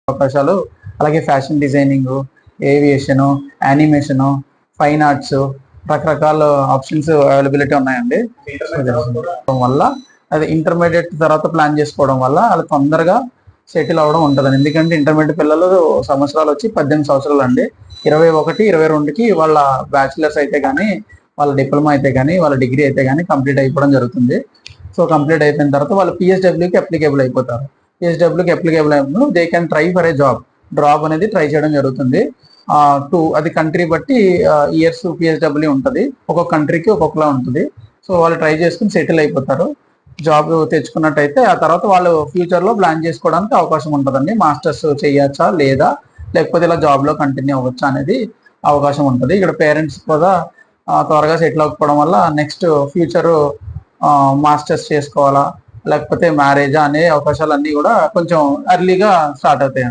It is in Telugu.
అవకాశాలు, అలాగే fashion designing, aviation, animation, fine arts, రకరకాల ఆప్షన్స్ అవైలబిలిటీ ఉన్నాయండి. వల్ల అది ఇంటర్మీడియట్ తర్వాత ప్లాన్ చేసుకోవడం వల్ల వాళ్ళు తొందరగా సెటిల్ అవ్వడం ఉంటుందండి. ఎందుకంటే ఇంటర్మీడియట్ పిల్లలు సంవత్సరాలు వచ్చి 18 సంవత్సరాలు అండి. 21, 22కి వాళ్ళ బ్యాచిలర్స్ అయితే కానీ, వాళ్ళ డిప్లొమా అయితే కానీ, వాళ్ళ డిగ్రీ అయితే కానీ కంప్లీట్ అయిపోవడం జరుగుతుంది. సో కంప్లీట్ అయిపోయిన తర్వాత వాళ్ళు పిహెచ్డబ్ల్యూకి అప్లికేబుల్ అయిపోతారు. పిహెచ్డబ్ల్యూకి అప్లికేబుల్ అయినప్పుడు they can try for a job అనేది ట్రై చేయడం జరుగుతుంది. అది కంట్రీ బట్టి ఇయర్స్ పిహెచ్డబ్ల్యూ ఉంటుంది. ఒక్కొక్క కంట్రీకి ఒక్కొక్కలా ఉంటుంది. సో వాళ్ళు ట్రై చేసుకుని సెటిల్ అయిపోతారు. జాబ్ తెచ్చుకున్నట్టయితే ఆ తర్వాత వాళ్ళు ఫ్యూచర్లో ప్లాన్ చేసుకోవడానికి అవకాశం ఉంటుందండి. మాస్టర్స్ చేయొచ్చా లేదా, లేకపోతే ఇలా జాబ్లో కంటిన్యూ అవ్వచ్చా అనేది అవకాశం ఉంటుంది. ఇక్కడ పేరెంట్స్ కూడా త్వరగా సెటిల్ అవ్వకపోవడం వల్ల నెక్స్ట్ ఫ్యూచర్ మాస్టర్స్ చేసుకోవాలా లేకపోతే మ్యారేజా అనే అవకాశాలన్నీ కూడా కొంచెం ఎర్లీగా స్టార్ట్ అవుతాయండి.